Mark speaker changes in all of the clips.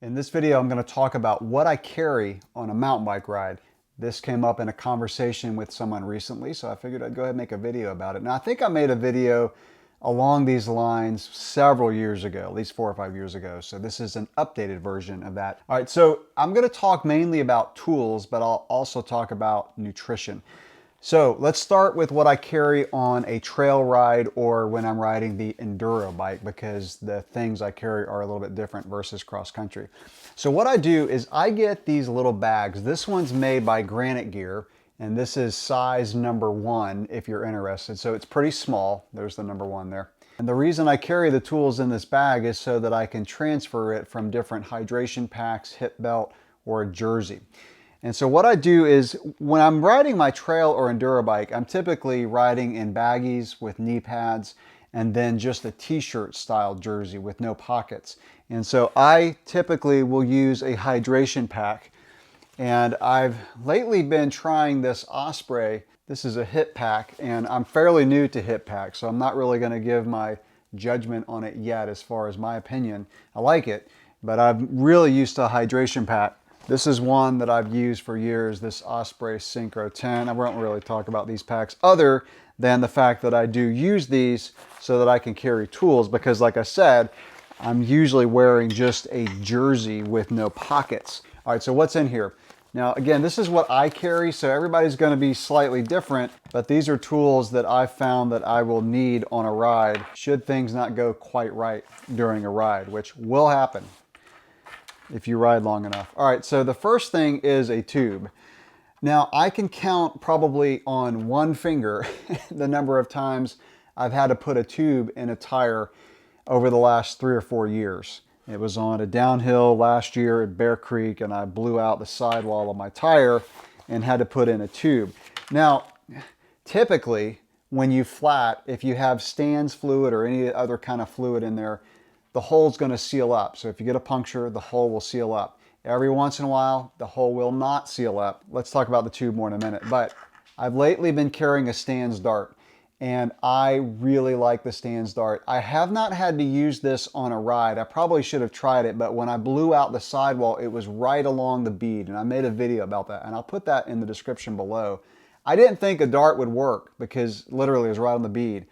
Speaker 1: In this video, I'm going to talk about what I carry on a mountain bike ride. This came up in a conversation with someone recently, so I figured I'd go ahead and make a video about it. Now, I think I made a video along these lines several years ago, at least 4 or 5 years ago. So this is an updated version of that. All right, so I'm going to talk mainly about tools, but I'll also talk about nutrition. So let's start with what I carry on a trail ride or when I'm riding the enduro bike, because the things I carry are a little bit different versus cross country. So what I do is I get these little bags. This one's made by Granite Gear, and this is size number 1 if you're interested. So it's pretty small. There's the number 1 there. And the reason I carry the tools in this bag is so that I can transfer it from different hydration packs, hip belt, or a jersey. And so what I do is when I'm riding my trail or enduro bike, I'm typically riding in baggies with knee pads and then just a t-shirt style jersey with no pockets. And so I typically will use a hydration pack. And I've lately been trying this Osprey. This is a hip pack, and I'm fairly new to hip pack, so I'm not really going to give my judgment on it yet as far as my opinion. I like it, but I'm really used to a hydration pack. This is one that I've used for years, this Osprey Synchro 10. I won't really talk about these packs other than the fact that I do use these so that I can carry tools, because like I said, I'm usually wearing just a jersey with no pockets. All right, so what's in here? Now, again, this is what I carry, so everybody's going to be slightly different, but these are tools that I've found that I will need on a ride should things not go quite right during a ride, which will happen if you ride long enough. All right, so the first thing is a tube. Now, I can count probably on one finger the number of times I've had to put a tube in a tire over the last 3 or 4 years. It was on a downhill last year at Bear Creek, and I blew out the sidewall of my tire and had to put in a tube. Now, typically, when you flat, if you have Stan's fluid or any other kind of fluid in there, the hole's going to seal up. So if you get a puncture, the hole will seal up. Every once in a while, the hole will not seal up. Let's talk about the tube more in a minute. But I've lately been carrying a Stan's Dart, and I really like the Stan's Dart. I have not had to use this on a ride. I probably should have tried it, but when I blew out the sidewall, it was right along the bead, and I made a video about that, and I'll put that in the description below. I didn't think a Dart would work because literally it was right on the bead,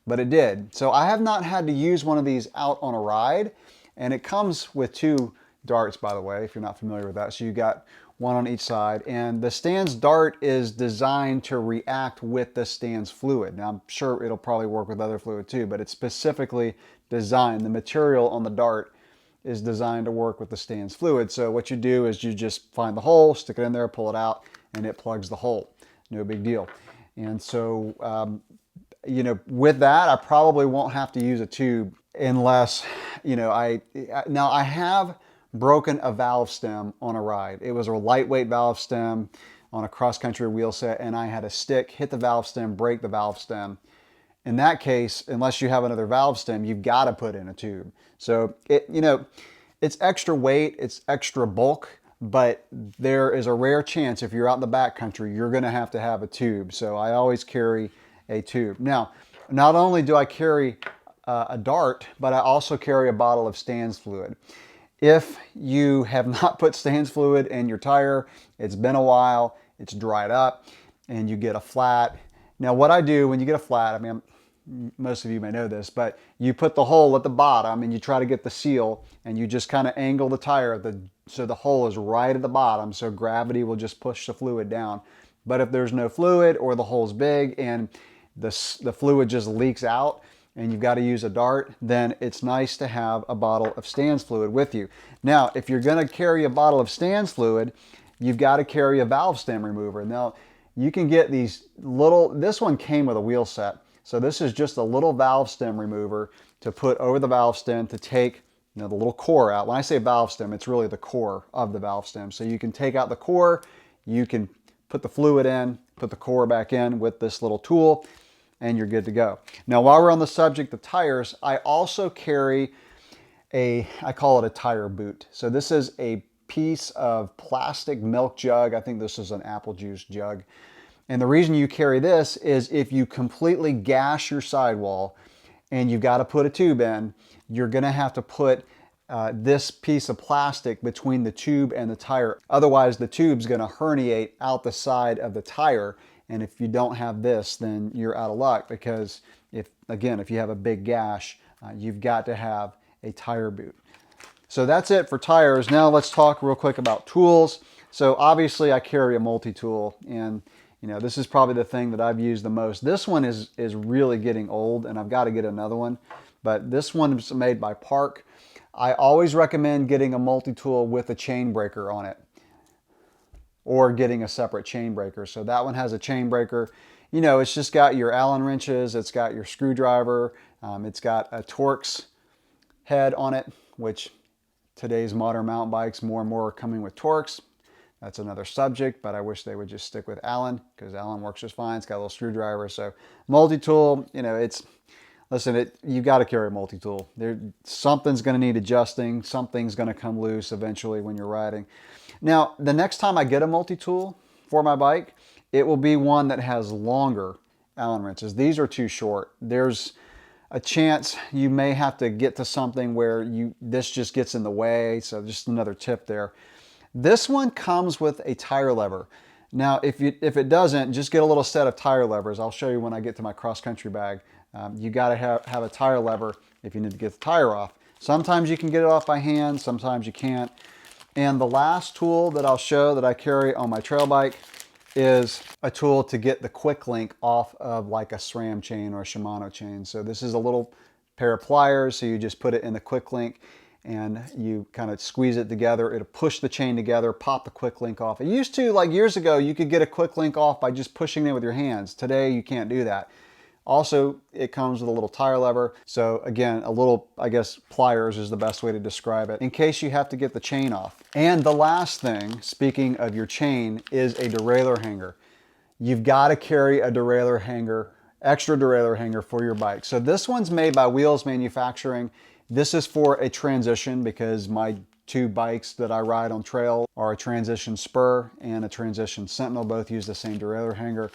Speaker 1: but it did. So I have not had to use one of these out on a ride, and it comes with 2 darts, by the way, if you're not familiar with that. So you got one on each side, and the Stan's Dart is designed to react with the Stan's fluid. Now, I'm sure it'll probably work with other fluid too, but it's specifically designed. The material on the Dart is designed to work with the Stan's fluid. So what you do is you just find the hole, stick it in there, pull it out, and it plugs the hole. No big deal. And so, you know, with that, I probably won't have to use a tube unless, you know, now I have broken a valve stem on a ride. It was a lightweight valve stem on a cross-country wheel set, and I had a stick hit the valve stem, break the valve stem. In that case, unless you have another valve stem, you've got to put in a tube. So, you know, it's extra weight, it's extra bulk, but there is a rare chance if you're out in the backcountry, you're going to have a tube. So I always carry a tube. Now, not only do I carry a Dart, but I also carry a bottle of Stan's fluid. If you have not put Stan's fluid in your tire, it's been a while, it's dried up, and you get a flat. Now, what I do when you get a flat, I mean, most of you may know this, but you put the hole at the bottom and you try to get the seal, and you just kind of angle the tire so the hole is right at the bottom, so gravity will just push the fluid down. But if there's no fluid or the hole's big and the fluid just leaks out and you've got to use a Dart, then it's nice to have a bottle of Stan's fluid with you. Now, if you're going to carry a bottle of Stan's fluid, you've got to carry a valve stem remover. Now, you can get these little, this one came with a wheel set. So this is just a little valve stem remover to put over the valve stem to take, you know, the little core out. When I say valve stem, it's really the core of the valve stem. So you can take out the core, you can put the fluid in, put the core back in with this little tool, and you're good to go. Now, while we're on the subject of tires, I also carry I call it a tire boot. So this is a piece of plastic milk jug. I think this is an apple juice jug. And the reason you carry this is if you completely gash your sidewall and you've got to put a tube in, you're going to have to put this piece of plastic between the tube and the tire. Otherwise, the tube's going to herniate out the side of the tire. And if you don't have this, then you're out of luck, because if you have a big gash, you've got to have a tire boot. So that's it for tires. Now let's talk real quick about tools. So obviously I carry a multi-tool, and this is probably the thing that I've used the most. This one is really getting old, and I've got to get another one. But this one is made by Park. I always recommend getting a multi-tool with a chain breaker on it, or getting a separate chain breaker. So that one has a chain breaker. It's just got your Allen wrenches, it's got your screwdriver, it's got a Torx head on it, which today's modern mountain bikes more and more are coming with Torx. That's another subject, but I wish they would just stick with Allen, because Allen works just fine. It's got a little screwdriver. So multi-tool, you got to carry a multi-tool. Something's going to need adjusting. Something's going to come loose eventually when you're riding. Now, the next time I get a multi-tool for my bike, it will be one that has longer Allen wrenches. These are too short. There's a chance you may have to get to something where this just gets in the way. So just another tip there. This one comes with a tire lever. Now, if it doesn't, just get a little set of tire levers. I'll show you when I get to my cross-country bag. You got to have a tire lever if you need to get the tire off. Sometimes you can get it off by hand, sometimes you can't. And the last tool that I'll show that I carry on my trail bike is a tool to get the quick link off of like a SRAM chain or a Shimano chain. So this is a little pair of pliers, so you just put it in the quick link and you kind of squeeze it together. It'll push the chain together, pop the quick link off. It used to, like years ago, you could get a quick link off by just pushing it with your hands. Today, you can't do that. Also, it comes with a little tire lever. So again, a little, I guess, pliers is the best way to describe it, in case you have to get the chain off. And the last thing, speaking of your chain, is a derailleur hanger. You've got to carry a derailleur hanger, extra derailleur hanger for your bike. So this one's made by Wheels Manufacturing. This is for a transition, because my two bikes that I ride on trail are a Transition Spur and a Transition Sentinel. Both use the same derailleur hanger.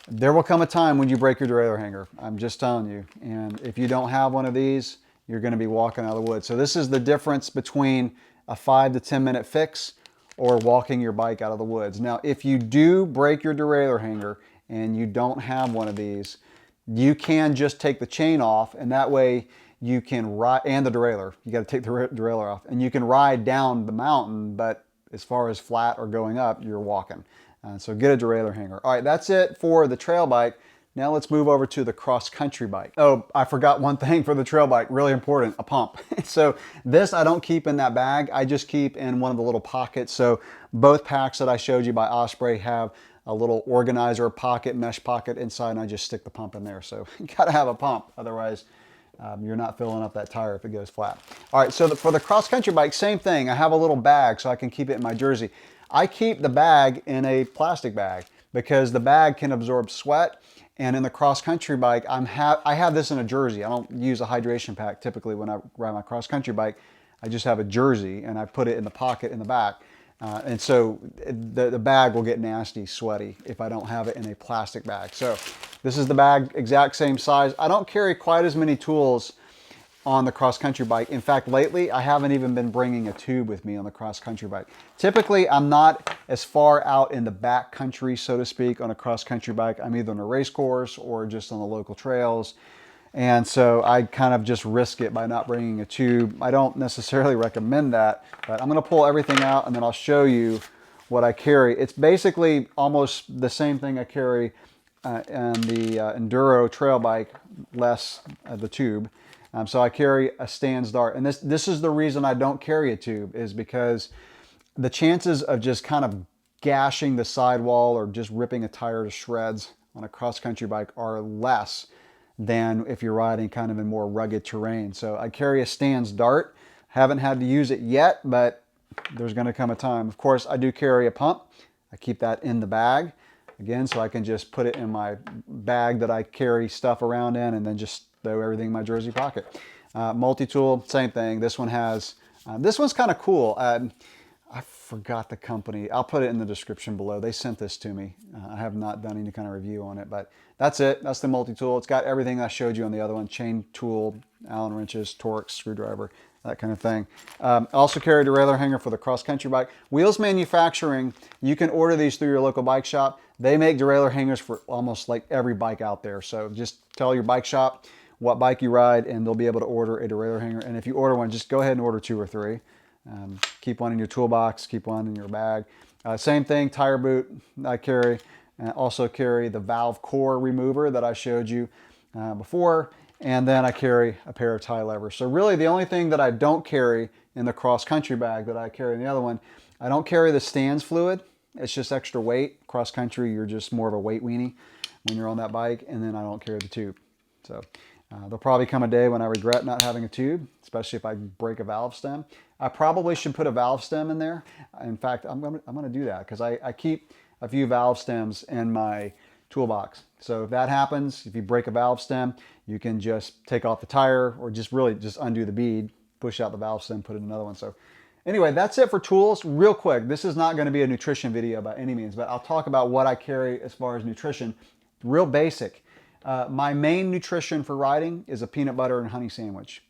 Speaker 1: There will come a time when you break your derailleur hanger. I'm just telling you. And if you don't have one of these, you're going to be walking out of the woods. So this is the difference between a 5 to 10 minute fix or walking your bike out of the woods. Now, if you do break your derailleur hanger and you don't have one of these, you can just take the chain off, and that way you can ride, and the derailleur. You got to take the derailleur off, and you can ride down the mountain, but as far as flat or going up, you're walking. So get a derailleur hanger. All right, that's it for the trail bike. Now let's move over to the cross-country bike. Oh, I forgot one thing for the trail bike, really important, a pump. So this I don't keep in that bag, I just keep in one of the little pockets. So both packs that I showed you by Osprey have a little organizer pocket, mesh pocket inside, and I just stick the pump in there. So you gotta have a pump, otherwise you're not filling up that tire if it goes flat. All right, so for the cross-country bike, same thing. I have a little bag so I can keep it in my jersey. I keep the bag in a plastic bag because the bag can absorb sweat. And in the cross-country bike, I have this in a jersey. I don't use a hydration pack typically when I ride my cross-country bike. I just have a jersey and I put it in the pocket in the back. And so the bag will get nasty, sweaty if I don't have it in a plastic bag. So this is the bag, exact same size. I don't carry quite as many tools on the cross-country bike. In fact, lately, I haven't even been bringing a tube with me on the cross-country bike. Typically, I'm not as far out in the back country, so to speak, on a cross-country bike. I'm either on a race course or just on the local trails. And so I kind of just risk it by not bringing a tube. I don't necessarily recommend that, but I'm gonna pull everything out and then I'll show you what I carry. It's basically almost the same thing I carry on the Enduro trail bike, less the tube. So I carry a Stan's Dart, and this is the reason I don't carry a tube, is because the chances of just kind of gashing the sidewall or just ripping a tire to shreds on a cross-country bike are less than if you're riding kind of in more rugged terrain. So I carry a Stan's Dart. Haven't had to use it yet, but there's going to come a time. Of course, I do carry a pump. I keep that in the bag, again, so I can just put it in my bag that I carry stuff around in and then just throw everything in my jersey pocket. Multi-tool, same thing. This one has, this one's kind of cool. I forgot the company. I'll put it in the description below. They sent this to me. I have not done any kind of review on it, but that's it. That's the multi-tool. It's got everything I showed you on the other one. Chain tool, Allen wrenches, Torx, screwdriver. that kind of thing. I also carry a derailleur hanger for the cross-country bike. Wheels Manufacturing, you can order these through your local bike shop. They make derailleur hangers for almost like every bike out there. So just tell your bike shop what bike you ride and they'll be able to order a derailleur hanger. And if you order one, just go ahead and order 2 or 3. Keep one in your toolbox, keep one in your bag. Same thing, tire boot I carry. Also carry the valve core remover that I showed you before. And then I carry a pair of tie levers. So really the only thing that I don't carry in the cross-country bag that I carry in the other one, I don't carry the Stans fluid. It's just extra weight. Cross-country, you're just more of a weight weenie when you're on that bike. And then I don't carry the tube. So there'll probably come a day when I regret not having a tube, especially if I break a valve stem. I probably should put a valve stem in there. In fact, I'm gonna do that because I keep a few valve stems in my toolbox. So if that happens, if you break a valve stem, you can just take off the tire or just really just undo the bead, push out the valve stem, put in another one. So anyway, that's it for tools. Real quick, this is not going to be a nutrition video by any means, but I'll talk about what I carry as far as nutrition. Real basic. My main nutrition for riding is a peanut butter and honey sandwich.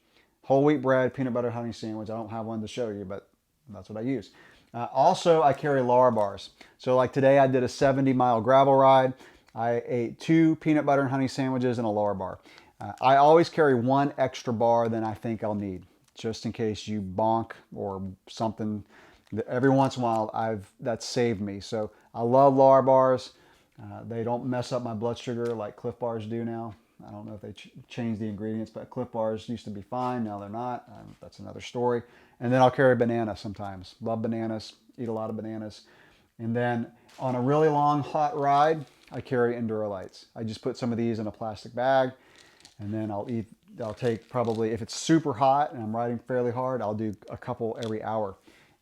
Speaker 1: Whole wheat bread, peanut butter, honey sandwich. I don't have one to show you, but that's what I use. Also, I carry Larbars. So like today I did a 70-mile gravel ride. I ate 2 peanut butter and honey sandwiches and a Larbar. I always carry 1 extra bar than I think I'll need, just in case you bonk or something. Every once in a while, that's saved me. So I love Larbars. They don't mess up my blood sugar like Cliff Bars do now. I don't know if they changed the ingredients, but Cliff Bars used to be fine. Now they're not. That's another story. And then I'll carry banana sometimes. Love bananas. Eat a lot of bananas. And then on a really long hot ride, I carry Endurolights. I just put some of these in a plastic bag, and then I'll take probably, if it's super hot and I'm riding fairly hard, I'll do a couple every hour,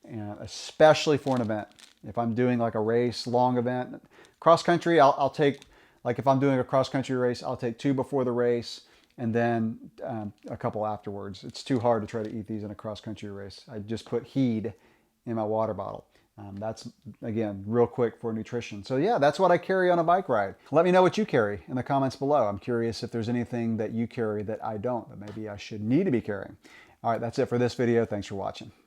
Speaker 1: and especially for an event. If I'm doing like a race, long event, cross country, I'll take, like if I'm doing a cross country race, I'll take 2 before the race and then a couple afterwards. It's too hard to try to eat these in a cross country race. I just put Heed in my water bottle. That's, again, real quick for nutrition. So yeah, that's what I carry on a bike ride. Let me know what you carry in the comments below. I'm curious if there's anything that you carry that I don't, that maybe I should need to be carrying. All right, that's it for this video. Thanks for watching.